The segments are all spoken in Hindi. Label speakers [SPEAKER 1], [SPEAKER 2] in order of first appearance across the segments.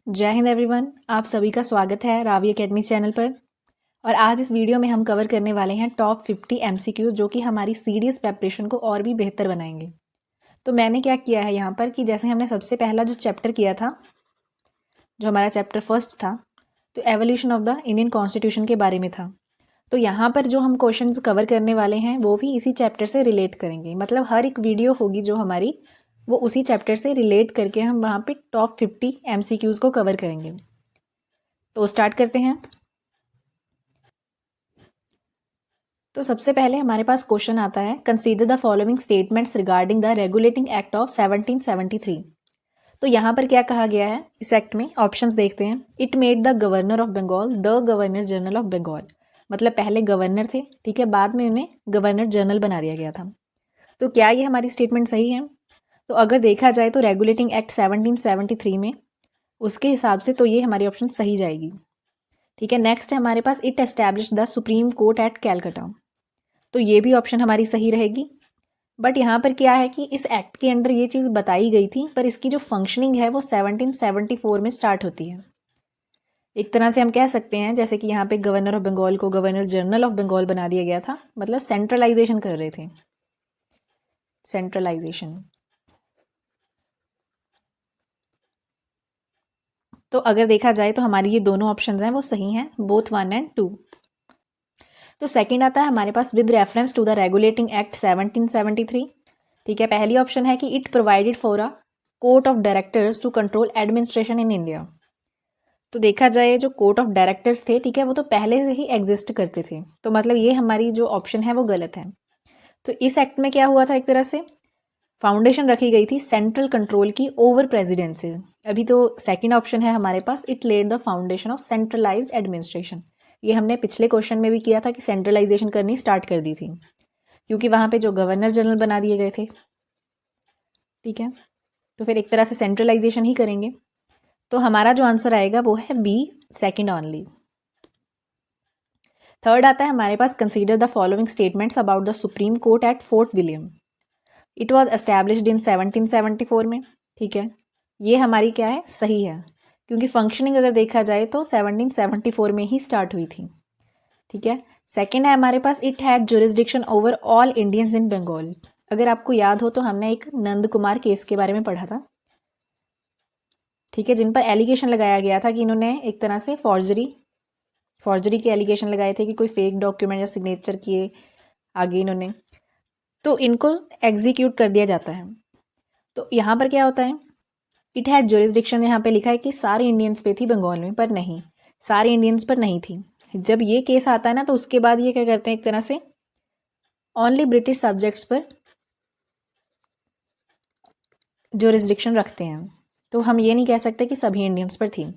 [SPEAKER 1] जय हिंद एवरीवन, आप सभी का स्वागत है रावी एकेडमी चैनल पर। और आज इस वीडियो में हम कवर करने वाले हैं टॉप 50 एमसीक्यूज जो कि हमारी सीडीएस प्रेपरेशन को और भी बेहतर बनाएंगे। तो मैंने क्या किया है यहाँ पर कि जैसे हमने सबसे पहला जो चैप्टर किया था, जो हमारा चैप्टर फर्स्ट था, तो evolution of the Indian constitution के बारे में था। तो यहाँ पर जो हम क्वेश्चंस कवर करने वाले हैं वो भी इसी चैप्टर से रिलेट करेंगे। मतलब हर एक वीडियो होगी जो हमारी, वो उसी चैप्टर से रिलेट करके हम वहाँ पे टॉप 50 एमसीक्यूज़ को कवर करेंगे। तो स्टार्ट करते हैं। तो सबसे पहले हमारे पास क्वेश्चन आता है, consider the following statements regarding the regulating act of 1773। तो यहाँ पर क्या कहा गया है इस एक्ट में, ऑप्शंस देखते हैं। It made the governor of Bengal the governor general of Bengal. मतलब पहले गवर्नर थे, ठीक है, बाद में उन्हें गवर्नर जनरल बना दिया गया था। तो क्या ये हमारी स्टेटमेंट सही है? तो अगर देखा जाए तो रेगुलेटिंग एक्ट 1773 में उसके हिसाब से तो ये हमारी ऑप्शन सही जाएगी। ठीक है, नेक्स्ट है हमारे पास, it establish the supreme court at Calcutta. तो ये भी ऑप्शन हमारी सही रहेगी। बट यहाँ पर क्या है कि इस एक्ट के अंडर ये चीज़ बताई गई थी, पर इसकी जो फंक्शनिंग है वो 1774 में स्टार्ट होती है। एक तरह से हम कह सकते हैं जैसे कि यहाँ पे गवर्नर ऑफ बंगाल को गवर्नर जनरल ऑफ बंगाल बना दिया गया था, मतलब सेंट्रलाइजेशन कर रहे थे, सेंट्रलाइजेशन। तो अगर देखा जाए तो हमारी ये दोनों ऑप्शंस हैं वो सही हैं, बोथ 1 एंड 2। तो सेकंड आता है हमारे पास, with reference to the regulating act 1773। ठीक है, पहली ऑप्शन है कि it provided for a court of directors to control administration in India. तो देखा जाए जो कोर्ट ऑफ डायरेक्टर्स थे, ठीक है, वो तो पहले से ही एग्जिस्ट करते थे, तो मतलब ये हमारी जो ऑप्शन है वो गलत है। तो इस एक्ट में क्या हुआ था, एक तरह से फाउंडेशन रखी गई थी सेंट्रल कंट्रोल की ओवर प्रेसिडेंसी। अभी तो सेकंड ऑप्शन है हमारे पास, it led the foundation of centralised administration. ये हमने पिछले क्वेश्चन में भी किया था कि सेंट्रलाइजेशन करनी स्टार्ट कर दी थी, क्योंकि वहाँ पे जो गवर्नर जनरल बना दिए गए थे। ठीक है, तो फिर एक तरह से सेंट्रलाइजेशन ही करेंगे। तो हमारा जो आंसर आएगा वो है बी, सेकंड ऑनली। थर्ड आता है हमारे पास, consider the following statements about the supreme court at Fort William. It was established in 1774 में। ठीक है, ये हमारी क्या है, सही है, क्योंकि फंक्शनिंग अगर देखा जाए तो 1774 में ही स्टार्ट हुई थी। ठीक है, सेकंड है हमारे पास, it had jurisdiction over all Indians in Bengal. अगर आपको याद हो तो हमने एक नंद कुमार केस के बारे में पढ़ा था, ठीक है, जिन पर एलिगेशन लगाया गया था कि इन्होंने एक तरह से फॉर्जरी के एलिगेशन लगाए थे कि कोई फेक डॉक्यूमेंट या सिग्नेचर किए आगे इन्होंने, तो इनको एग्जीक्यूट कर दिया जाता है। तो यहाँ पर क्या होता है, इट हैड जुरिस्डिक्शन, यहाँ पे लिखा है कि सारे इंडियंस पे थी बंगाल में, पर नहीं, सारे इंडियंस पर नहीं थी। जब ये केस आता है ना, तो उसके बाद ये क्या करते हैं, एक तरह से ओनली ब्रिटिश सब्जेक्ट्स पर जुरिस्डिक्शन रखते हैं। तो हम ये नहीं कह सकते कि सभी इंडियंस पर थी।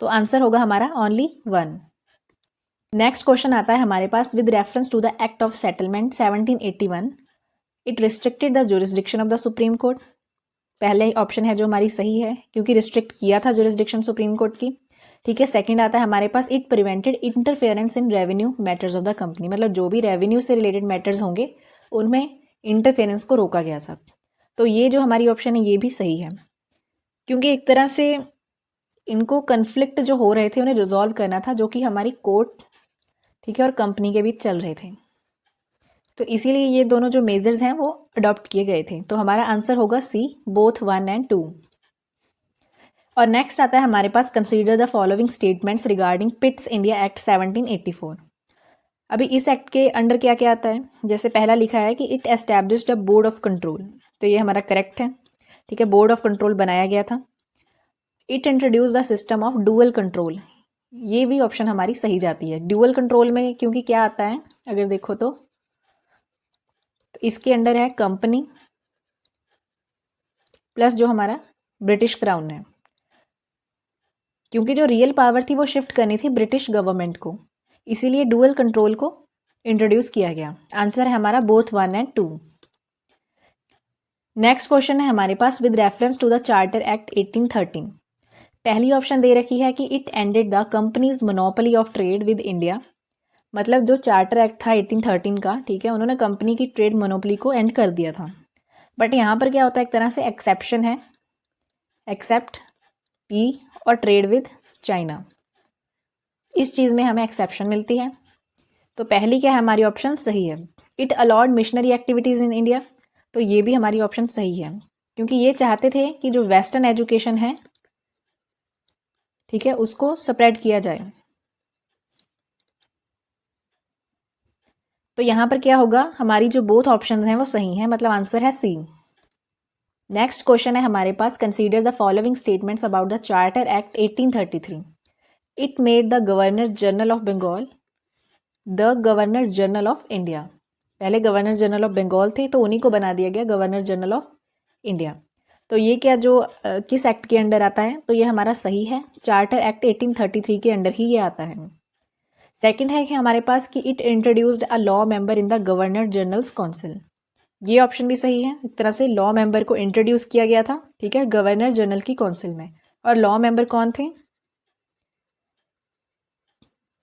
[SPEAKER 1] तो आंसर होगा हमारा ओनली 1। नेक्स्ट क्वेश्चन आता है हमारे पास, with reference to the act of settlement 1781 it restricted the jurisdiction of the supreme court. पहले ऑप्शन है जो हमारी सही है, क्योंकि रिस्ट्रिक्ट किया था जुरिस्डिक्शन सुप्रीम कोर्ट की। ठीक है, सेकंड आता है हमारे पास, it prevented interference in revenue matters of the company. मतलब जो भी रेवेन्यू से रिलेटेड मैटर्स होंगे उनमें इंटरफेरेंस को रोका गया था। तो ये जो हमारी ऑप्शन है ये भी सही है, क्योंकि एक तरह से इनको कन्फ्लिक्ट जो हो रहे थे उन्हें रिजॉल्व करना था, जो कि हमारी कोर्ट, ठीक है, और कंपनी के बीच चल रहे थे। तो इसीलिए ये दोनों जो मेजर्स हैं वो अडॉप्ट किए गए थे। तो हमारा आंसर होगा सी, बोथ 1 एंड 2। और नेक्स्ट आता है हमारे पास, consider the following statements regarding Pitt's India act 1784। अभी इस एक्ट के अंडर क्या क्या आता है, जैसे पहला लिखा है कि it established a board of control. तो ये हमारा करेक्ट है, ठीक है, बोर्ड ऑफ कंट्रोल बनाया गया था। It introduce the system of dual control, ये भी ऑप्शन हमारी सही जाती है। ड्यूअल कंट्रोल में क्योंकि क्या आता है अगर देखो तो इसके अंडर है कंपनी प्लस जो हमारा ब्रिटिश क्राउन है, क्योंकि जो रियल पावर थी वो शिफ्ट करनी थी ब्रिटिश गवर्नमेंट को, इसीलिए डुअल कंट्रोल को इंट्रोड्यूस किया गया। आंसर है हमारा बोथ 1 एंड 2। नेक्स्ट क्वेश्चन है हमारे पास, with reference to the charter act 1813। पहली ऑप्शन दे रखी है कि it ended the company's monopoly of trade with India. मतलब जो चार्टर एक्ट था 1813 का, ठीक है, उन्होंने कंपनी की ट्रेड मोनोपोली को एंड कर दिया था। बट यहाँ पर क्या होता है, एक तरह से एक्सेप्शन है, एक्सेप्ट ई और ट्रेड विद चाइना। इस चीज़ में हमें एक्सेप्शन मिलती है। तो पहली क्या है हमारी ऑप्शन सही है, it allowed missionary activities in India. तो ये भी हमारी ऑप्शन सही है, क्योंकि ये चाहते थे कि जो वेस्टर्न एजुकेशन है, ठीक है, उसको स्प्रेड किया जाए। तो यहाँ पर क्या होगा, हमारी जो बोथ ऑप्शंस हैं वो सही हैं, मतलब आंसर है सी। नेक्स्ट क्वेश्चन है हमारे पास, consider the following statements about the charter act 1833। It made the governor general of Bengal the governor general of India. पहले गवर्नर जनरल ऑफ बंगाल थे, तो उन्हीं को बना दिया गया गवर्नर जनरल ऑफ इंडिया। तो ये क्या जो किस एक्ट के अंडर आता है, तो ये हमारा सही है, चार्टर एक्ट 1833 के अंडर ही ये आता है। सेकंड है कि हमारे पास कि it introduced a law member in the governor generals council. ये ऑप्शन भी सही है, एक तरह से लॉ मेंबर को इंट्रोड्यूस किया गया था, ठीक है, गवर्नर जनरल की काउंसिल में। और लॉ मेंबर कौन थे,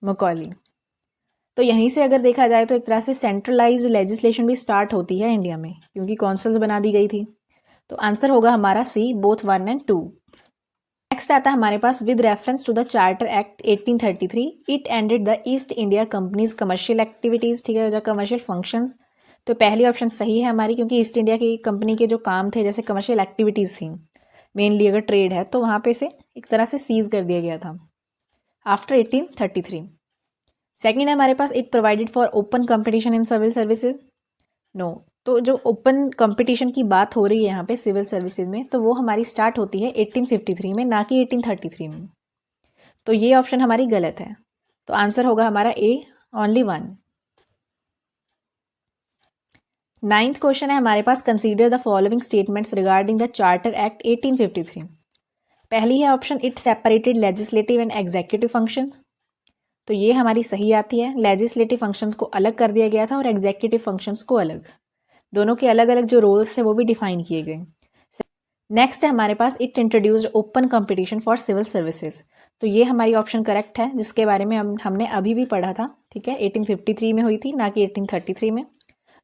[SPEAKER 1] मकॉली। तो यहीं से अगर देखा जाए तो एक तरह से सेंट्रलाइज्ड लेजिस्लेशन भी स्टार्ट होती है इंडिया में, क्योंकि काउंसिल्स बना दी गई थी। तो आंसर होगा हमारा सी, बोथ 1 और 2। नेक्स्ट आता है हमारे पास, with reference to the charter act 1833 it ended the East India company's commercial activities, ठीक है, जो कमर्शियल फंक्शंस। तो पहली ऑप्शन सही है हमारी, क्योंकि ईस्ट इंडिया की कंपनी के जो काम थे, जैसे कमर्शियल एक्टिविटीज़ थी, मेनली अगर ट्रेड है, तो वहाँ पे से एक तरह से सीज कर दिया गया था आफ्टर 1833। सेकेंड है हमारे पास, it provided for open competition in civil services. No, तो जो ओपन कंपटीशन की बात हो रही है यहाँ पे सिविल सर्विसेज में, तो वो हमारी स्टार्ट होती है 1853 में, ना कि 1833 में। तो ये ऑप्शन हमारी गलत है। तो आंसर होगा हमारा ए, ओनली 1। नाइन्थ क्वेश्चन है हमारे पास, consider the following statements regarding the charter act 1853। पहली है option, it separated legislative and executive functions. तो ये हमारी सही आती है, लेजिस्लेटिव फंक्शंस को अलग कर दिया गया था और एग्जीक्यूटिव फंक्शंस को अलग, दोनों के अलग अलग जो रोल्स थे वो भी डिफाइन किए गए। नेक्स्ट है हमारे पास, it introduced open competition for civil services. तो ये हमारी ऑप्शन करेक्ट है, जिसके बारे में हमने अभी भी पढ़ा था, ठीक है, 1853 में हुई थी, ना कि 1833 में।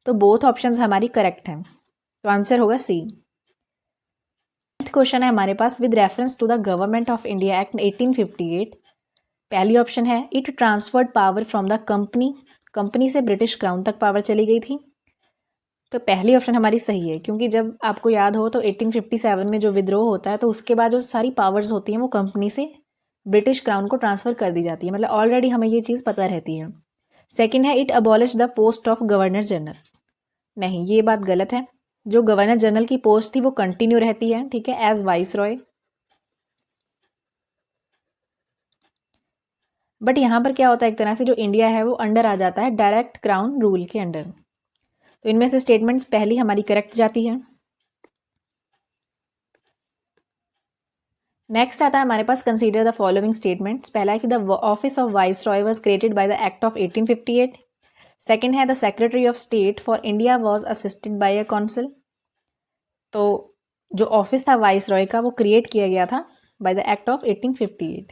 [SPEAKER 1] तो बोथ ऑप्शंस हमारी करेक्ट हैं, तो आंसर होगा सी। क्वेश्चन है हमारे पास, with reference to the government of India act 1858। पहली ऑप्शन है, it transferred power from the company से ब्रिटिश क्राउन तक पावर चली गई थी। तो पहली ऑप्शन हमारी सही है, क्योंकि जब आपको याद हो तो 1857 में जो विद्रोह होता है, तो उसके बाद जो सारी पावर्स होती हैं वो कंपनी से ब्रिटिश क्राउन को ट्रांसफ़र कर दी जाती है, मतलब ऑलरेडी हमें ये चीज़ पता रहती है। सेकंड है, it abolish the post of governor general. नहीं, ये बात गलत है, जो गवर्नर जनरल की पोस्ट थी वो कंटिन्यू रहती है, ठीक है, एज वाइस रॉय। बट यहाँ पर क्या होता है, एक तरह से जो इंडिया है वो अंडर आ जाता है डायरेक्ट क्राउन रूल के अंडर। तो इनमें से स्टेटमेंट्स पहली हमारी करेक्ट जाती है। नेक्स्ट आता है हमारे पास, कंसीडर द फॉलोइंग स्टेटमेंट्स। पहला है कि the office of viceroy was created by the act of 1858। Second है, the secretary of state for India was assisted by a council. तो जो ऑफिस था वाइस रॉय का वो क्रिएट किया गया था बाय द एक्ट ऑफ 1858।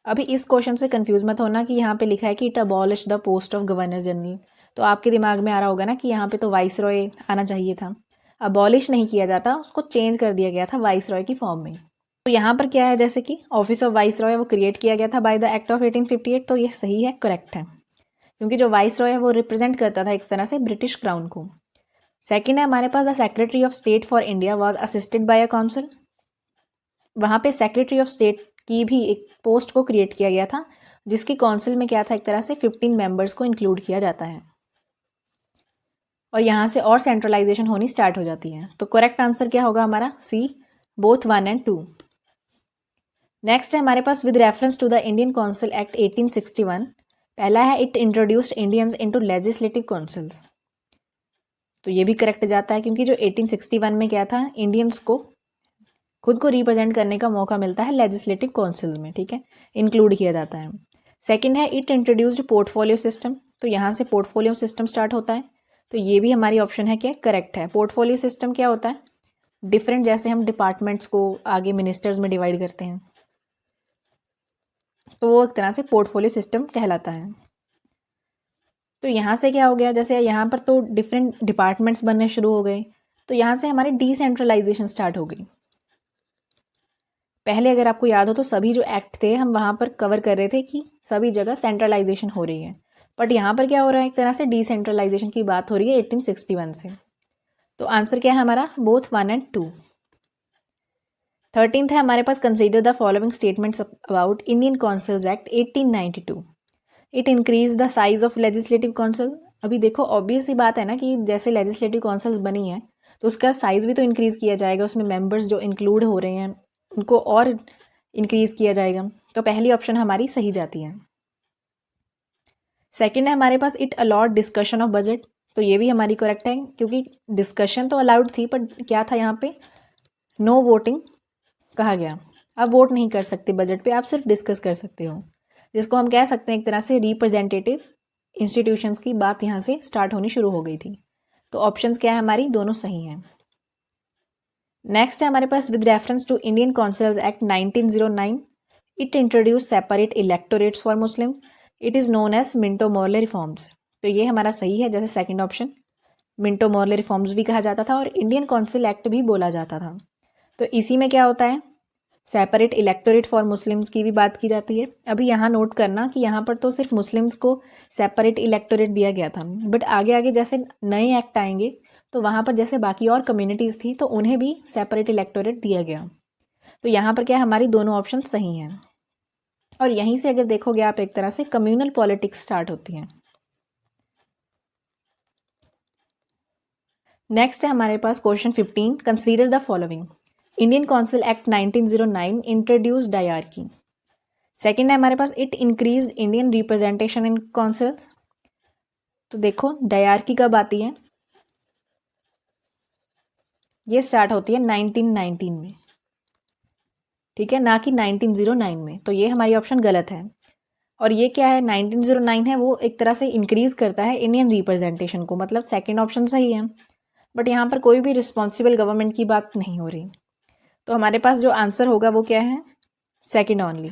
[SPEAKER 1] अभी इस क्वेश्चन से कंफ्यूज मत होना कि यहाँ पे लिखा है कि it abolish the post of governor general. तो आपके दिमाग में आ रहा होगा ना कि यहाँ पे तो वाइस रॉय आना चाहिए था। अबॉलिश नहीं किया जाता, उसको चेंज कर दिया गया था वाइस रॉय की फॉर्म में। तो यहाँ पर क्या है, जैसे कि ऑफिस ऑफ वाइस रॉय वो क्रिएट किया गया था बाय द एक्ट ऑफ 1858। तो ये सही है, करेक्ट है, क्योंकि जो वाइस रॉय है वो रिप्रेजेंट करता था एक तरह से ब्रिटिश क्राउन को। सेकेंड है हमारे पास, the secretary of state for India was assisted by a council. वहाँ पे सेक्रेटरी ऑफ स्टेट की भी एक पोस्ट को क्रिएट किया गया था, जिसकी काउंसिल में क्या था, एक तरह से 15 मेंबर्स को इंक्लूड किया जाता है, और यहाँ से और सेंट्रलाइजेशन होनी स्टार्ट हो जाती है। तो करेक्ट आंसर क्या होगा हमारा, सी, बोथ 1 और 2। नेक्स्ट है हमारे पास, with reference to the Indian council act 1861। पहला है, it introduced Indians into legislative councils. तो ये भी करेक्ट जाता है, क्योंकि जो 1861 में क्या था, इंडियंस को खुद को रिप्रेजेंट करने का मौका मिलता है लेजिस्लेटिव काउंसिल्स में, ठीक है, इंक्लूड किया जाता है। सेकंड है, इट इंट्रोड्यूस्ड पोर्टफोलियो सिस्टम। तो यहाँ से पोर्टफोलियो सिस्टम स्टार्ट होता है। तो ये भी हमारी ऑप्शन है क्या, करेक्ट है। पोर्टफोलियो सिस्टम क्या होता है, डिफरेंट, जैसे हम डिपार्टमेंट्स को आगे मिनिस्टर्स में डिवाइड करते हैं, तो वो एक तरह से पोर्टफोलियो सिस्टम कहलाता है। तो यहाँ से क्या हो गया, जैसे यहाँ पर तो डिफरेंट डिपार्टमेंट्स बनने शुरू हो गए, तो यहाँ से हमारी डिसेंट्रलाइजेशन स्टार्ट हो गई। पहले अगर आपको याद हो तो सभी जो एक्ट थे हम वहाँ पर कवर कर रहे थे कि सभी जगह सेंट्रलाइजेशन हो रही है, बट यहाँ पर क्या हो रहा है, एक तरह से डिसेंट्रलाइजेशन की बात हो रही है 1861 से। तो आंसर क्या है हमारा, बोथ 1 एंड 2। 13th है हमारे पास, consider the following statements about Indian councils act 1892। It increase the size of legislative council. अभी देखो ऑब्वियस सी बात है ना कि जैसे लेजिस्लेटिव काउंसिल्स बनी है तो उसका साइज़ भी तो इंक्रीज़ किया जाएगा, उसमें मेंबर्स जो इंक्लूड हो रहे हैं उनको और इंक्रीज़ किया जाएगा। तो पहली ऑप्शन हमारी सही जाती है। सेकंड है हमारे पास, it allot discussion of budget. तो ये भी हमारी करेक्ट है, क्योंकि डिस्कशन तो अलाउड थी, पर क्या था यहाँ पे, नो वोटिंग कहा गया। आप वोट नहीं कर सकते बजट पे, आप सिर्फ डिस्कस कर सकते हो, जिसको हम कह सकते हैं एक तरह से रिप्रेजेंटेटिव इंस्टीट्यूशंस की बात यहाँ से स्टार्ट होनी शुरू हो गई थी। तो ऑप्शंस क्या है हमारी, दोनों सही हैं। नेक्स्ट है हमारे पास, with reference to Indian councils act 1909, it introduce separate electorates for Muslims, it is known as Minto Morley reforms. तो ये हमारा सही है, जैसे second option, Minto Morley reforms भी कहा जाता था और इंडियन काउंसिल एक्ट भी बोला जाता था। तो इसी में क्या होता है, सेपरेट इलेक्टोरेट फॉर मुस्लिम्स की भी बात की जाती है। अभी यहाँ नोट करना कि यहाँ पर तो सिर्फ मुस्लिम्स को सेपरेट इलेक्टोरेट दिया गया था, बट आगे आगे जैसे नए एक्ट आएंगे तो वहाँ पर जैसे बाकी और कम्युनिटीज़ थी तो उन्हें भी सेपरेट इलेक्टोरेट दिया गया। तो यहाँ पर क्या हमारी दोनों ऑप्शन सही हैं, और यहीं से अगर देखोगे आप एक तरह से कम्युनल पॉलिटिक्स स्टार्ट होती हैं। नेक्स्ट है हमारे पास question 15, consider the following. Indian council act 1909 introduce dyarchy. Second है हमारे पास, it increase Indian representation in council. तो देखो डायरकी कब आती है, ये स्टार्ट होती है 1919 में, ठीक है, ना कि 1909 में। तो ये हमारी ऑप्शन गलत है। और ये क्या है, 1909 है वो एक तरह से इंक्रीज़ करता है इंडियन रिप्रेजेंटेशन को, मतलब सेकंड ऑप्शन सही है। बट यहाँ पर कोई भी रिस्पॉन्सिबल गवर्नमेंट की बात नहीं हो रही। तो हमारे पास जो आंसर होगा वो क्या है, सेकंड ओनली।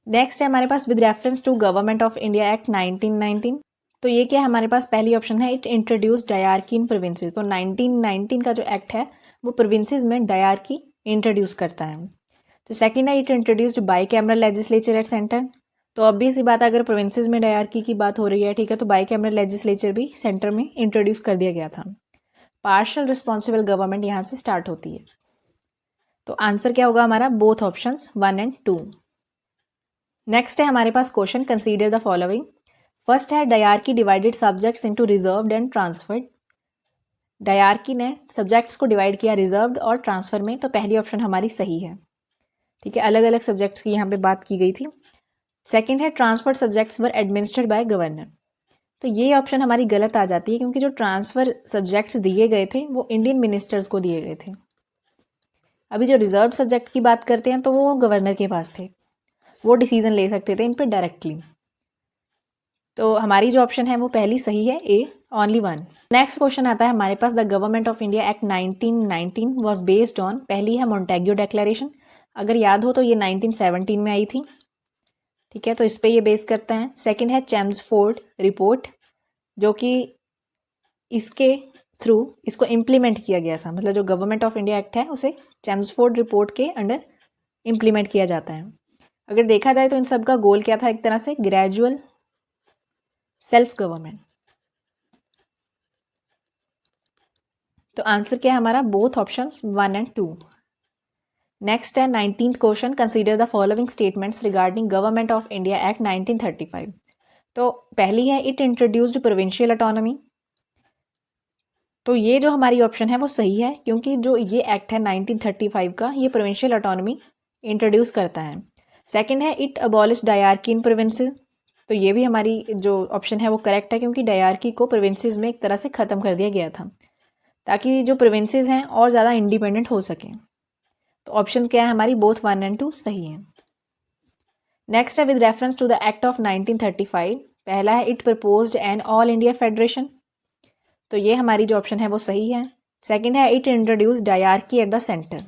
[SPEAKER 1] नेक्स्ट है हमारे पास, with reference to government of India act 1919। तो ये क्या है हमारे पास, पहली ऑप्शन है, it introduce dyarchy in provinces. तो 1919 का जो एक्ट है वो प्रोविंसेस में डायरकी इंट्रोड्यूस करता है। तो सेकंड है, it introduced by cameral legislature at centre. तो ऑब्वियस सी बात है, अगर प्रोविंसेस में डायरकी की बात हो रही है, ठीक है, तो बाई कैमरल लेजिस्लेचर भी सेंटर में इंट्रोड्यूस कर दिया गया था। पार्शियल रिस्पॉन्सिबल गवर्नमेंट यहाँ से स्टार्ट होती है। तो आंसर क्या होगा हमारा, बोथ ऑप्शंस 1 एंड 2। नेक्स्ट है हमारे पास question, consider the following. First है, dyarchy divided subjects into reserved and transferred. Dyarchy ने सब्जेक्ट्स को डिवाइड किया रिजर्व्ड और ट्रांसफर में। तो पहली ऑप्शन हमारी सही है, ठीक है, अलग अलग सब्जेक्ट्स की यहाँ पे बात की गई थी। सेकंड है, transferred subjects were administered bye governor. तो ये ऑप्शन हमारी गलत आ जाती है, क्योंकि जो ट्रांसफ़र सब्जेक्ट्स दिए गए थे वो इंडियन मिनिस्टर्स को दिए गए थे। अभी जो रिजर्व सब्जेक्ट की बात करते हैं तो वो गवर्नर के पास थे, वो डिसीजन ले सकते थे इन पर डायरेक्टली। तो हमारी जो ऑप्शन है वो पहली सही है, ए, ओनली 1। नेक्स्ट क्वेश्चन आता है हमारे पास, the government of India act 1919 was based on. पहली है मोंटेग्यू डिक्लेरेशन, अगर याद हो तो ये 1917 में आई थी, ठीक है, तो इस पर ये बेस करते हैं। सेकंड है चेम्सफोर्ड रिपोर्ट, जो कि इसके थ्रू इसको इम्प्लीमेंट किया गया था, मतलब जो गवर्नमेंट ऑफ इंडिया एक्ट है उसे चेम्सफोर्ड रिपोर्ट के अंडर इम्प्लीमेंट किया जाता है। अगर देखा जाए तो इन सब का गोल क्या था, एक तरह से ग्रेजुअल सेल्फ गवर्नमेंट। तो आंसर क्या है हमारा, बोथ ऑप्शंस 1 एंड 2। नेक्स्ट है 19th question, consider the following statements regarding government of India act 1935। तो पहली है, इट इंट्रोड्यूस्ड प्रोविंशियल ऑटोनॉमी। तो ये जो हमारी ऑप्शन है वो सही है, क्योंकि जो ये एक्ट है 1935 का, ये प्रोविंशियल ऑटोनॉमी इंट्रोड्यूस करता है। सेकंड है, it abolish dyarchy in provinces. तो ये भी हमारी जो ऑप्शन है वो करेक्ट है, क्योंकि डायरकी को प्रोविंसेस में एक तरह से ख़त्म कर दिया गया था, ताकि जो प्रोविंसेस हैं और ज़्यादा इंडिपेंडेंट हो सकें। तो ऑप्शन क्या है हमारी, बोथ 1 एंड 2 सही है। नेक्स्ट है, with reference to the act of 1935। पहला है, it proposed an all India federation. तो ये हमारी जो ऑप्शन है वो सही है। सेकंड है, it introduce dyarchy eight the centre.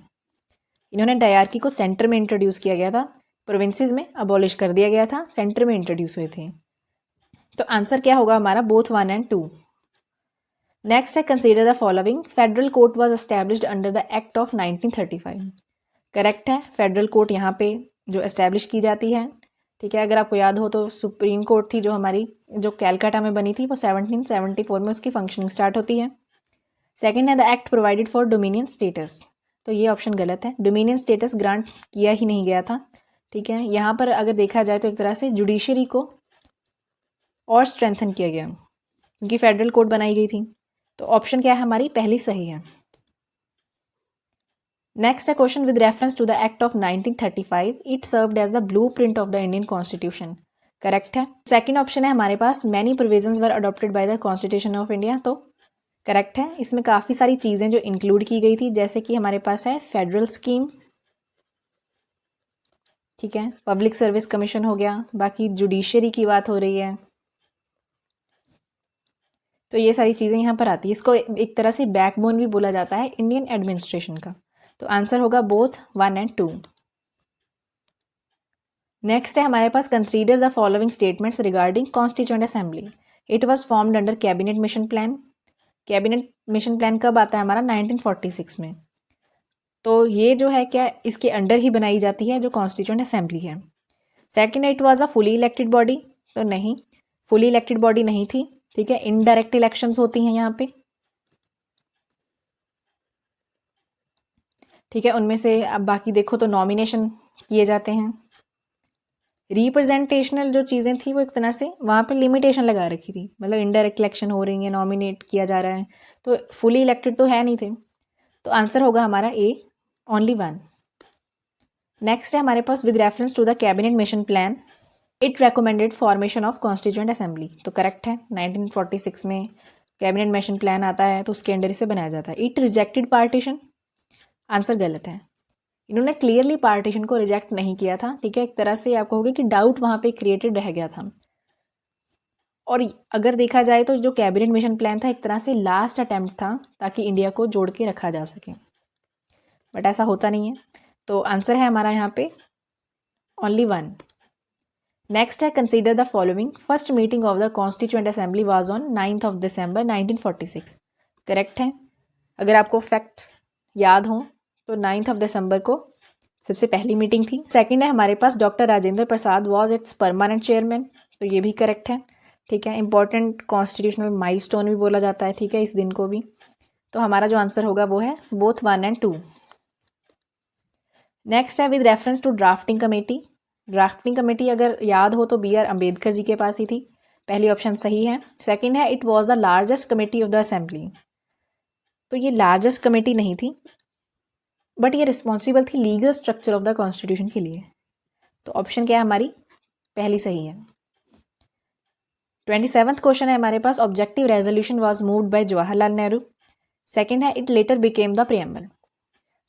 [SPEAKER 1] इन्होंने डायरकी को सेंटर में इंट्रोड्यूस किया गया था, प्रोविंसेस में अबॉलिश कर दिया गया था, सेंटर में इंट्रोड्यूस हुए थे। तो आंसर क्या होगा हमारा, बोथ 1 एंड 2। नेक्स्ट है, consider the following. Federal court was established under the act of 1935। Correct है, फेडरल कोर्ट यहाँ पे जो एस्टैब्लिश की जाती है। ठीक है, अगर आपको याद हो तो सुप्रीम कोर्ट थी जो हमारी, जो कैलकाटा में बनी थी, वो 1774 में उसकी फंक्शनिंग स्टार्ट होती है। सेकंड है the act provided for dominion status, तो ये ऑप्शन गलत है, डोमिनियन स्टेटस ग्रांट किया ही नहीं गया था। ठीक है, यहाँ पर अगर देखा जाए तो एक तरह से जुडिशरी को और स्ट्रेंथन किया गया क्योंकि फेडरल कोर्ट बनाई गई थी। तो ऑप्शन क्या है हमारी, पहली सही है। नेक्स्ट है question with reference to the act of 1935 it served as the blueprint of the Indian constitution. Correct है। सेकंड ऑप्शन है हमारे पास many provisions were adopted by the constitution of India, तो करेक्ट है। इसमें काफ़ी सारी चीज़ें जो इंक्लूड की गई थी, जैसे कि हमारे पास है फेडरल स्कीम, ठीक है, पब्लिक सर्विस कमीशन हो गया, बाकी जुडिशरी की बात हो रही है, तो ये सारी चीज़ें यहाँ पर आती है। इसको एक तरह से बैकबोन भी बोला जाता है इंडियन एडमिनिस्ट्रेशन का। तो आंसर होगा बोथ 1 और 2। नेक्स्ट है हमारे पास consider the following statements regarding constituent assembly. It was formed under cabinet mission plan. Cabinet mission plan कब आता है हमारा, 1946 में। तो ये जो है क्या इसके अंडर ही बनाई जाती है जो कॉन्स्टिट्यूएंट असेंबली है। Second, it was a fully elected body, तो नहीं, फुली इलेक्टेड बॉडी नहीं थी। ठीक है, इनडायरेक्ट इलेक्शंस होती हैं यहाँ पे। ठीक है, उनमें से अब बाकी देखो तो नॉमिनेशन किए जाते हैं। रिप्रेजेंटेशनल जो चीज़ें थी वो एक तरह से वहाँ पे लिमिटेशन लगा रखी थी, मतलब इनडायरेक्ट इलेक्शन हो रही है, नॉमिनेट किया जा रहा है, तो फुली इलेक्टेड तो है नहीं थे। तो आंसर होगा हमारा ए, ओनली 1। नेक्स्ट है हमारे पास with reference to the cabinet mission plan it recommended formation of constituent assembly, तो करेक्ट है। 1946 में कैबिनेट मिशन प्लान आता है तो उसके अंडर इसे बनाया जाता है। इट रिजेक्टेड पार्टीशन, आंसर गलत है। इन्होंने क्लियरली पार्टीशन को रिजेक्ट नहीं किया था। ठीक है, एक तरह से आपको होगा कि डाउट वहाँ पे क्रिएटेड रह गया था। और अगर देखा जाए तो जो कैबिनेट मिशन प्लान था एक तरह से लास्ट अटेम्प्ट था ताकि इंडिया को जोड़ के रखा जा सके, बट ऐसा होता नहीं है। तो आंसर है हमारा यहाँ पे ओनली 1। नेक्स्ट है consider the following, first meeting of the constituent assembly was on 9 December 1946। Correct है। अगर आपको फैक्ट याद हो तो 9 दिसंबर को सबसे पहली मीटिंग थी। सेकंड है हमारे पास doctor Rajendra Prasad was its permanent chairman, तो ये भी करेक्ट है। ठीक है, इंपॉर्टेंट कॉन्स्टिट्यूशनल माइलस्टोन भी बोला जाता है, ठीक है, इस दिन को भी। तो हमारा जो आंसर होगा वो है बोथ 1 और 2। नेक्स्ट है with reference to drafting committee. Drafting committee अगर याद हो तो BR अम्बेडकर जी के पास ही थी, पहली ऑप्शन सही है। सेकंड है it was the largest committee of the assembly, तो ये लार्जेस्ट कमेटी नहीं थी, बट ये रिस्पॉन्सिबल थी legal structure of the constitution के लिए। तो ऑप्शन क्या है हमारी, पहली सही है। 27th क्वेश्चन है हमारे पास, objective resolution was moved by Jawaharlal Nehru. Second है it later became the preamble,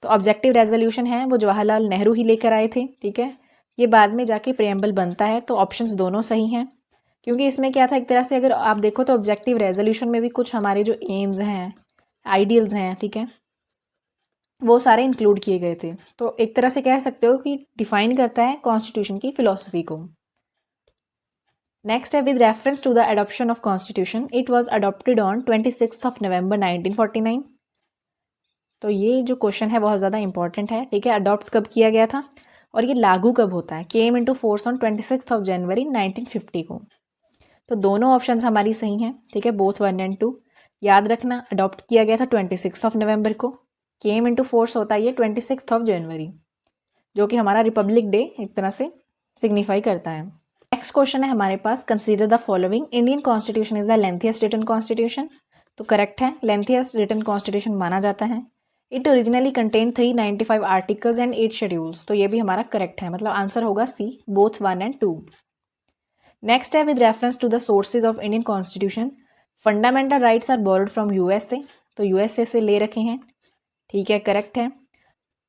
[SPEAKER 1] तो ऑब्जेक्टिव रेजोल्यूशन है वो जवाहरलाल नेहरू ही लेकर आए थे। ठीक है, ये बाद में जाके प्रीएम्बल बनता है, तो ऑप्शंस दोनों सही हैं क्योंकि इसमें क्या था, एक तरह से अगर आप देखो तो ऑब्जेक्टिव रेजोल्यूशन में भी कुछ हमारे जो एम्स हैं, आइडियल्स हैं, ठीक है, वो सारे इंक्लूड किए गए थे। तो एक तरह से कह सकते हो कि डिफाइन करता है कॉन्स्टिट्यूशन की फिलॉसफी को। नेक्स्ट है with reference to the adoption of constitution it was adopted on 26 November 1949। तो ये जो क्वेश्चन है बहुत ज़्यादा इंपॉर्टेंट है। ठीक है, अडॉप्ट कब किया गया था और ये लागू कब होता है, केम इनटू फोर्स ऑन 26 जनवरी 1950 को। तो दोनों ऑप्शंस हमारी सही हैं। ठीक है, बोथ 1 और 2। याद रखना, अडॉप्ट किया गया था 26 नवंबर को, केम इनटू फोर्स होता है ये 26 जनवरी, जो कि हमारा रिपब्लिक डे एक तरह से सिग्निफाई करता है। नेक्स्ट क्वेश्चन है हमारे पास, consider the following, Indian constitution is the lengthiest written constitution, तो करेक्ट है, लेंथीएस्ट रिटन कॉन्स्टिट्यूशन माना जाता है। It originally contain 395 articles and 8 schedules, तो ये भी हमारा करेक्ट है, मतलब आंसर होगा सी, बोथ 1 और 2। नेक्स्ट है with reference to the sources of Indian constitution, fundamental rights are borrowed from USA, तो यूएसए से ले रखे हैं। ठीक है, करेक्ट है।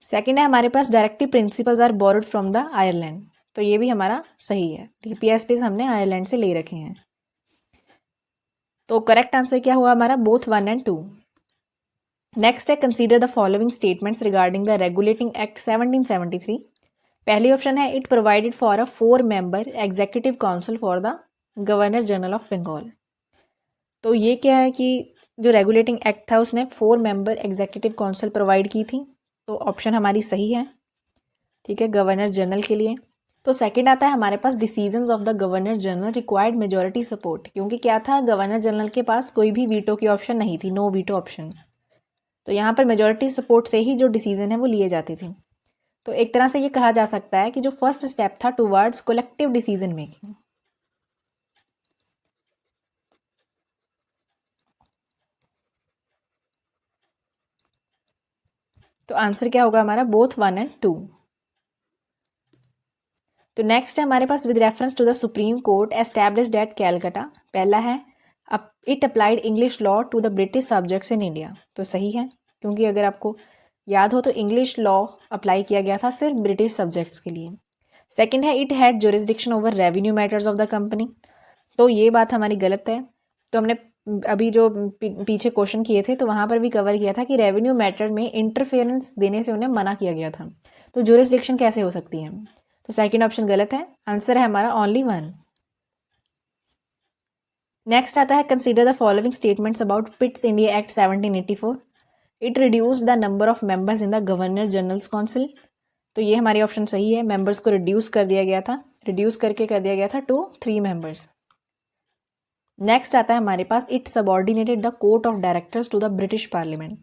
[SPEAKER 1] सेकंड है हमारे पास directive principles are borrowed from the Ireland, तो ये भी हमारा सही है, DPSP हमने आयरलैंड से ले रखे हैं। तो करेक्ट आंसर क्या हुआ हमारा, बोथ 1 और 2। नेक्स्ट है consider the following statements regarding the regulating act 1773। पहली ऑप्शन है it provided for a 4 member executive council for the governor general of Bengal, तो ये क्या है कि जो रेगुलेटिंग एक्ट था उसने 4 मेंबर एग्जीक्यूटिव काउंसिल प्रोवाइड की थी, तो ऑप्शन हमारी सही है। ठीक है, गवर्नर जनरल के लिए। तो सेकंड आता है हमारे पास decisions of the governor general required majority support, क्योंकि क्या था, गवर्नर जनरल के पास कोई भी वीटो की ऑप्शन नहीं थी, नो वीटो ऑप्शन। तो यहाँ पर मेजॉरिटी सपोर्ट से ही जो डिसीजन है वो लिए जाते थे। तो एक तरह से ये कहा जा सकता है कि जो फर्स्ट स्टेप था टुवर्ड्स कलेक्टिव डिसीजन मेकिंग। तो आंसर क्या होगा हमारा, बोथ 1 और 2। तो नेक्स्ट है हमारे पास with reference to the supreme court established at Calcutta. पहला है it applied English law to the British subjects in India. तो सही है, क्योंकि अगर आपको याद हो तो इंग्लिश लॉ अप्लाई किया गया था सिर्फ ब्रिटिश सब्जेक्ट्स के लिए। सेकंड है it had jurisdiction over revenue matters of the company. तो ये बात हमारी गलत है। तो हमने अभी जो पीछे क्वेश्चन किए थे तो वहाँ पर भी कवर किया था कि रेवेन्यू मैटर में इंटरफेरेंस देने से उन्हें मना किया गया था। तो ज्यूरिसडिक्शन कैसे हो सकती है, तो सेकंड ऑप्शन गलत है, आंसर है हमारा ओनली 1। नेक्स्ट आता है consider the following statements about पिट्स India act 1784। It reduce the number of members in the governor generals council. तो ये हमारी ऑप्शन सही है, मेंबर्स को रिड्यूस कर दिया गया था, रिड्यूस करके कर दिया गया था टू 3 मेंबर्स। नेक्स्ट आता है हमारे पास it subordinated the court of directors to the British parliament.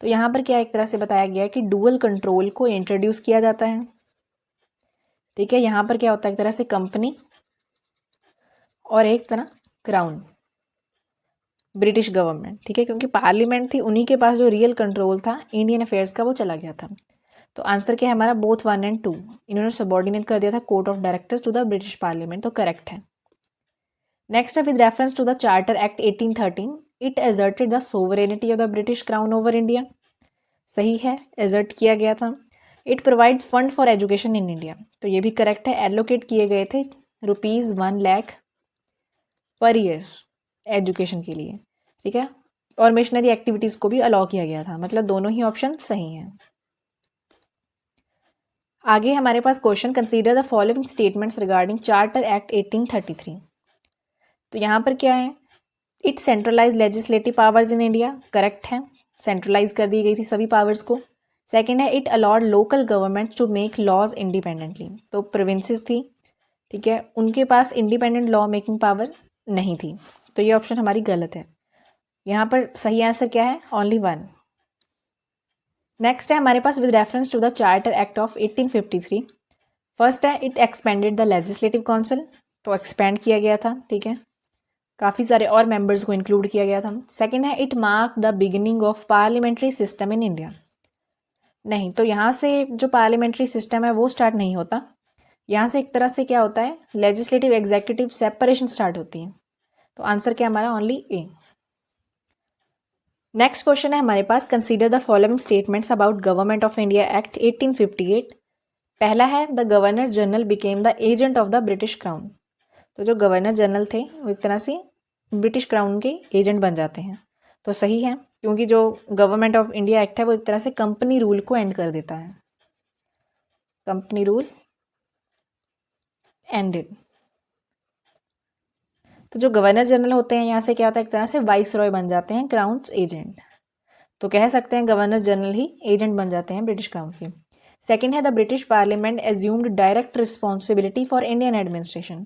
[SPEAKER 1] तो यहाँ पर क्या एक तरह से बताया गया है कि डुअल कंट्रोल को इंट्रोड्यूस किया जाता है। ठीक है, यहाँ पर क्या होता है, एक तरह से कंपनी और एक तरह क्राउन, ब्रिटिश गवर्नमेंट। ठीक है, क्योंकि पार्लियामेंट थी, उन्हीं के पास जो रियल कंट्रोल था इंडियन अफेयर्स का वो चला गया था। तो आंसर क्या है हमारा, बोथ 1 और 2। इन्होंने सबॉर्डिनेट कर दिया था court of directors to the British parliament, तो करेक्ट है। नेक्स्ट है with reference to the charter act 1813 it asserted the sovereignty of the British crown over India. सही है, एजर्ट किया गया था। It provides fund for education in India. तो ये भी करेक्ट है, एलोकेट किए गए थे ₹1 लाख पर ईयर एजुकेशन के लिए। ठीक है, और मिशनरी एक्टिविटीज़ को भी अलाउ किया गया था, मतलब दोनों ही ऑप्शन सही हैं। आगे हमारे पास question consider the following statements regarding charter act 1833। तो यहाँ पर क्या है, it centralise legislative powers in India, correct है, सेंट्रलाइज कर दी गई थी सभी पावर्स को। सेकंड है it allowed local government to make laws independently. तो प्रोविंसेस थी, ठीक है, उनके पास इंडिपेंडेंट लॉ मेकिंग पावर नहीं थी, तो ये ऑप्शन हमारी गलत है। यहाँ पर सही आंसर क्या है, ओनली 1। नेक्स्ट है हमारे पास with reference to the charter act of 1853। First है it expanded the legislative council. तो एक्सपेंड किया गया था, ठीक है, काफ़ी सारे और मेंबर्स को इंक्लूड किया गया था। सेकंड है it mark the beginning of parliamentary system in India. नहीं, तो यहाँ से जो पार्लियामेंट्री सिस्टम है वो स्टार्ट नहीं होता, यहाँ से एक तरह से क्या होता है, लेजिस्लेटिव एग्जीक्यूटिव सेपरेशन स्टार्ट होती है। तो आंसर क्या हमारा, ओनली ए। नेक्स्ट क्वेश्चन है हमारे पास consider the following statements about government of India act 1858। पहला है the governor general became the agent of the British crown. तो जो गवर्नर जनरल थे वो एक तरह से ब्रिटिश क्राउन के एजेंट बन जाते हैं। तो सही है, क्योंकि जो गवर्नमेंट ऑफ इंडिया एक्ट है वो एक तरह से कंपनी रूल को एंड कर देता है, कंपनी रूल एंडेड। तो जो गवर्नर जनरल होते हैं यहाँ से क्या होता है, एक तरह से वाइस रॉय बन जाते हैं क्राउन्स एजेंट। तो कह सकते हैं गवर्नर जनरल ही एजेंट बन जाते हैं ब्रिटिश क्राउन के। सेकंड है the British parliament assumed direct responsibility for Indian administration.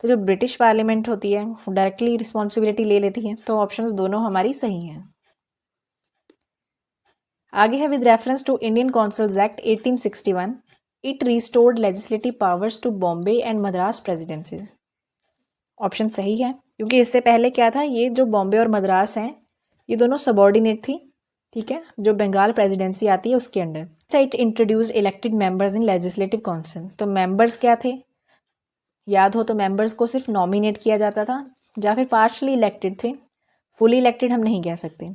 [SPEAKER 1] तो जो ब्रिटिश पार्लियामेंट होती है वो डायरेक्टली रिस्पॉन्सिबिलिटी ले लेती है। तो ऑप्शंस दोनों हमारी सही हैं। आगे है with reference to Indian councils act 1861 it restored legislative powers to Bombay and Madras presidencies. Option सही है, क्योंकि इससे पहले क्या था, ये जो बॉम्बे और मद्रास हैं ये दोनों सबॉर्डिनेट थी, ठीक है, जो बंगाल प्रेसिडेंसी आती है उसके under. It introduce elected members in legislative council. तो मेंबर्स क्या थे, याद हो तो मेंबर्स को सिर्फ नॉमिनेट किया जाता था या फिर पार्शली इलेक्टेड थे, फुली इलेक्टेड हम नहीं कह सकते।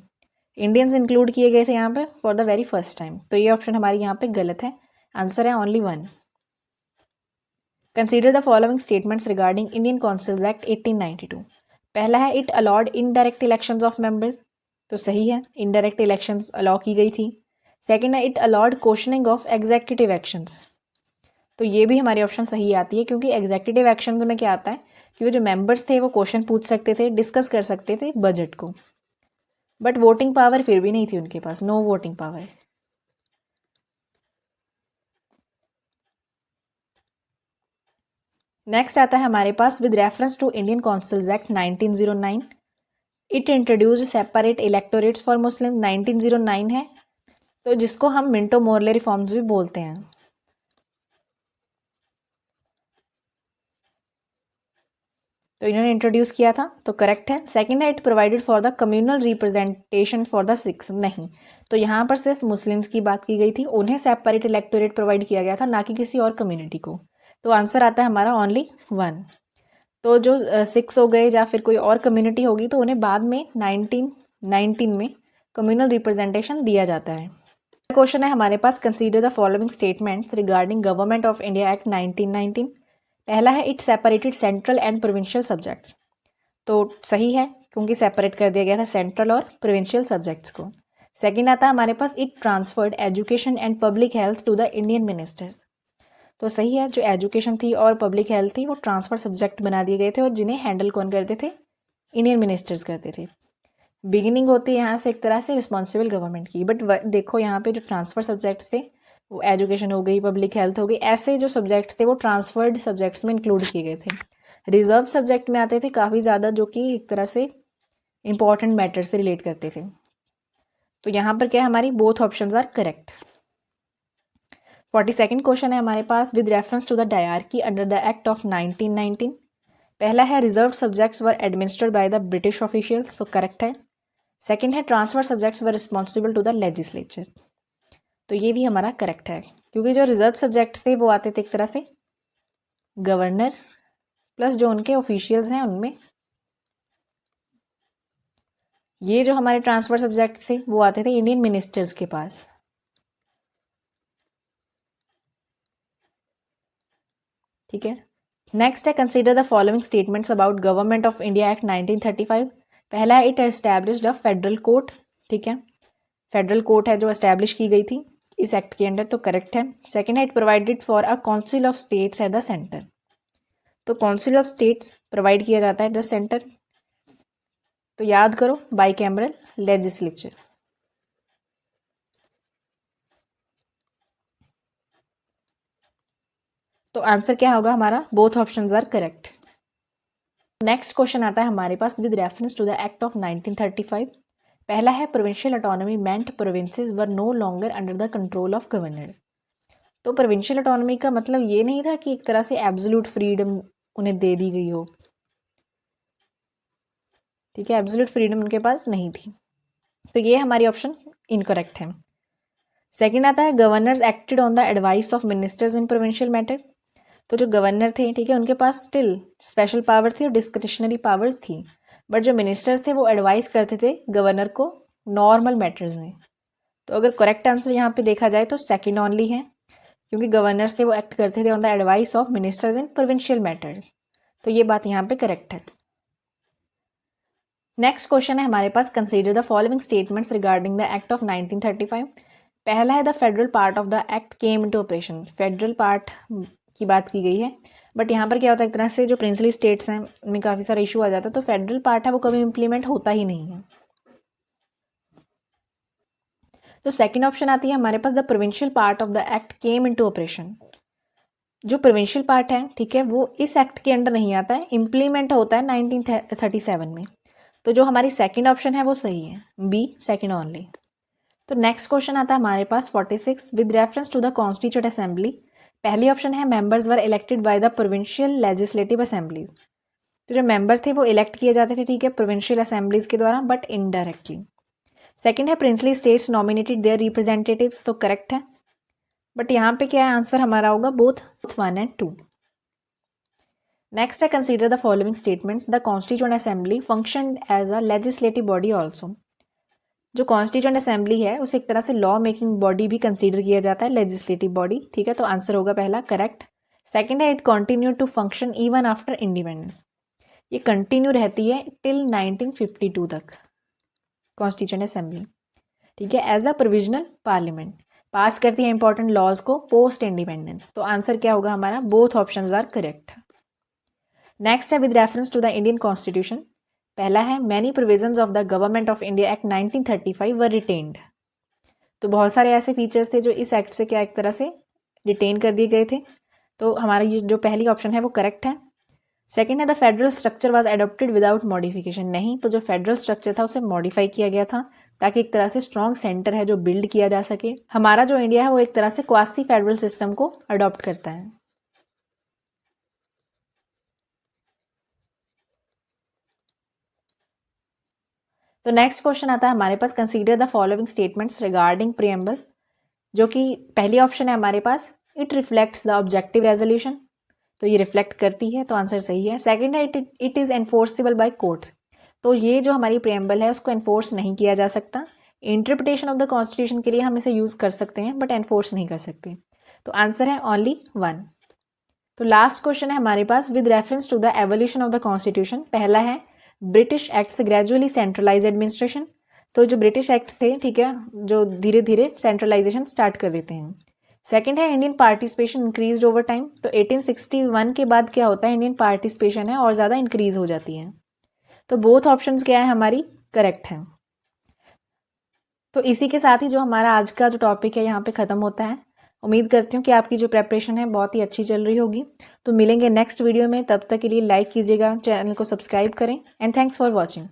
[SPEAKER 1] इंडियंस इंक्लूड किए गए थे यहाँ पे for the very first time. तो ये ऑप्शन हमारी यहाँ पे गलत है, आंसर है only 1। Consider the following statements regarding Indian councils act 1892। पहला है it allowed indirect elections of members. तो सही है, इनडायरेक्ट इलेक्शंस अलाउ की गई थी। सेकंड है it allowed questioning of executive actions. तो ये भी हमारी ऑप्शन सही आती है, क्योंकि एग्जीक्यूटिव एक्शंस में क्या आता है कि वो जो मेंबर्स थे वो क्वेश्चन पूछ सकते थे, डिस्कस कर सकते थे बजट को, बट वोटिंग पावर फिर भी नहीं थी उनके पास, नो वोटिंग पावर। नेक्स्ट आता है हमारे पास with reference to Indian councils act 1909, it introduce separate electorates for Muslim. 1909 है, तो जिसको हम मिंटो मोरले रिफॉर्म्स भी बोलते हैं। तो इन्होंने इंट्रोड्यूस किया था, तो करेक्ट है। सेकंड है, it provided for the communal representation for the Sikhs. नहीं, तो यहाँ पर सिर्फ मुस्लिम्स की बात की गई थी, उन्हें सेपरेट इलेक्टोरेट प्रोवाइड किया गया था, ना कि किसी और कम्युनिटी को। तो आंसर आता है हमारा ओनली 1। तो जो सिख्स हो गए या फिर कोई और कम्युनिटी होगी, तो उन्हें बाद में 1919 में कम्युनल रिप्रेजेंटेशन दिया जाता है। क्वेश्चन है हमारे पास, consider the following statements regarding government of India act 1919। पहला है, it separated central and provincial subjects. तो सही है, क्योंकि सेपरेट कर दिया गया था सेंट्रल और प्रोविंशियल सब्जेक्ट्स को। सेकंड आता है हमारे पास, it transferred education and public health to the Indian ministers. तो सही है, जो एजुकेशन थी और पब्लिक हेल्थ थी वो ट्रांसफर सब्जेक्ट बना दिए गए थे, और जिन्हें हैंडल कौन करते थे? इंडियन मिनिस्टर्स करते थे। बिगिनिंग होती है यहाँ से एक तरह से रिस्पॉन्सिबल गवर्नमेंट की, बट देखो यहाँ पे जो ट्रांसफर सब्जेक्ट्स थे वो एजुकेशन हो गई, पब्लिक हेल्थ हो गई, ऐसे जो सब्जेक्ट्स थे वो ट्रांसफर्ड सब्जेक्ट्स में इंक्लूड किए गए थे। रिजर्व सब्जेक्ट में आते थे काफ़ी ज़्यादा, जो कि एक तरह से इंपॉर्टेंट मैटर से रिलेट करते थे। तो यहाँ पर क्या है, हमारी both options are correct. 42nd question है हमारे पास, with reference to the diarchy under the act of 1919। पहला है, reserve subjects were administered by the British officials. तो करेक्ट है। सेकंड है, transfer subjects were responsible to the legislature. तो ये भी हमारा करेक्ट है, क्योंकि जो रिजर्व सब्जेक्ट्स थे वो आते थे एक तरह से गवर्नर प्लस जो उनके ऑफिशियल्स हैं उनमें। ये जो हमारे ट्रांसफर सब्जेक्ट थे वो आते थे इंडियन मिनिस्टर्स के पास। ठीक है। नेक्स्ट है, consider the following statements about government of India act 1935। पहला है, it established a federal court. ठीक है, फेडरल कोर्ट है जो एस्टैब्लिश की गई थी इस एक्ट के अंडर। तो करेक्ट है। सेकंड है, it provided for a council of states at the centre. तो काउंसिल ऑफ स्टेट्स प्रोवाइड किया जाता है द सेंटर। तो याद करो, बाई कैमरल लेजिस्लेचर। तो आंसर क्या होगा हमारा? Both options are correct. Next question आता है हमारे पास, with reference to the act of 1935। पहला है, provincial autonomy meant provinces were no longer under the control of governors. तो प्रोविंशियल ऑटोनॉमी का मतलब ये नहीं था कि एक तरह से एब्सोल्यूट फ्रीडम उन्हें दे दी गई हो। ठीक है, एब्सोल्यूट फ्रीडम उनके पास नहीं थी। तो ये हमारी ऑप्शन इनकरेक्ट है। सेकंड आता है, governors acted on the advice of ministers in provincial matter. तो जो गवर्नर थे, ठीक है, उनके पास स्टिल स्पेशल पावर थी और डिस्क्रिशनरी पावर्स थी, बट जो मिनिस्टर्स थे वो एडवाइस करते थे गवर्नर को नॉर्मल मैटर्स में। तो अगर करेक्ट आंसर यहाँ पे देखा जाए तो सेकंड ओनली है, क्योंकि गवर्नर्स थे वो एक्ट करते थे on the advice of ministers in provincial matters. तो ये बात यहाँ पे करेक्ट है। नेक्स्ट क्वेश्चन है हमारे पास, consider the following statements regarding the act of 1935। पहला है, the federal part of the act came into operation. Federal part की बात की गई है, बट यहाँ पर क्या होता है, एक तरह से जो प्रिंसली स्टेट्स हैं उनमें काफ़ी सारा इशू आ जाता है, तो फेडरल पार्ट है वो कभी इम्प्लीमेंट होता ही नहीं है। तो सेकंड ऑप्शन आती है हमारे पास, the provincial part of the act came into operation. जो प्रोविंशियल पार्ट है, ठीक है, वो इस एक्ट के अंडर नहीं आता है, इम्प्लीमेंट होता है 1937 में। तो जो हमारी सेकंड ऑप्शन है वो सही है, बी, सेकंड ओनली। तो नेक्स्ट क्वेश्चन आता है हमारे पास 46, with reference to the constitute assembly. पहली ऑप्शन है, members were elected by the provincial legislative assemblies. तो जो मेंबर थे वो इलेक्ट किए जाते थे, ठीक है, प्रोविंशियल असेंबलीज के द्वारा, बट इनडायरेक्टली। सेकंड है, princely states nominated their representatives. तो करेक्ट है, बट यहाँ पे क्या आंसर हमारा होगा? Both 1 and 2। नेक्स्ट है, consider the following statements, the constituent assembly functioned as a legislative body also. जो कॉन्स्टिट्यूएंट असेंबली है उसे एक तरह से लॉ मेकिंग बॉडी भी कंसीडर किया जाता है, लेजिस्लेटिव बॉडी। ठीक है, तो आंसर होगा पहला करेक्ट। सेकंड है, it continue to function even after independence. ये कंटिन्यू रहती है टिल 1952 तक कॉन्स्टिट्यूएंट असेंबली। ठीक है, as a provisional parliament pass करती है इंपॉर्टेंट लॉज को पोस्ट इंडिपेंडेंस। तो आंसर क्या होगा हमारा? Both options are correct. Next है, with reference to the Indian constitution. पहला है, many provisions of the government of India act 1935 were retained. तो बहुत सारे ऐसे फीचर्स थे जो इस एक्ट से क्या एक तरह से रिटेन कर दिए गए थे। तो हमारा ये जो पहली ऑप्शन है वो करेक्ट है। सेकेंड है the federal structure was adopted without modification. नहीं, तो जो फेडरल स्ट्रक्चर था उसे मॉडिफाई किया गया था ताकि एक तरह से स्ट्रॉन्ग सेंटर है जो बिल्ड किया जा सके। हमारा जो इंडिया है वो एक तरह से क्वासी फेडरल सिस्टम को अडॉप्ट करता है। तो नेक्स्ट क्वेश्चन आता है हमारे पास, consider the following statements regarding preamble, जो कि पहली ऑप्शन है हमारे पास it reflects the objective resolution, तो ये रिफ्लेक्ट करती है, तो आंसर सही है। सेकंड है it is enforceable bye courts, तो ये जो हमारी प्रीएम्बल है उसको एनफोर्स नहीं किया जा सकता। इंटरप्रिटेशन ऑफ द कॉन्स्टिट्यूशन के लिए हम इसे यूज़ कर सकते हैं बट एनफोर्स नहीं कर सकते, तो आंसर है ओनली 1। तो लास्ट क्वेश्चन है हमारे पास, with reference to the evolution of the constitution. पहला है British acts gradually centralise administration, तो जो ब्रिटिश एक्ट्स थे, ठीक है, जो धीरे धीरे सेंट्रलाइजेशन स्टार्ट कर देते हैं। सेकंड है Indian participation increase over time, तो 1861 के बाद क्या होता है, इंडियन पार्टिसिपेशन है और ज़्यादा इंक्रीज हो जाती है। तो बोथ ऑप्शंस क्या है हमारी करेक्ट है। तो इसी के साथ ही जो हमारा आज का जो टॉपिक है यहाँ पे ख़त्म होता है। उम्मीद करती हूँ कि आपकी जो प्रेपरेशन है बहुत ही अच्छी चल रही होगी। तो मिलेंगे नेक्स्ट वीडियो में, तब तक के लिए लाइक कीजिएगा, चैनल को सब्सक्राइब करें एंड थैंक्स फॉर वॉचिंग।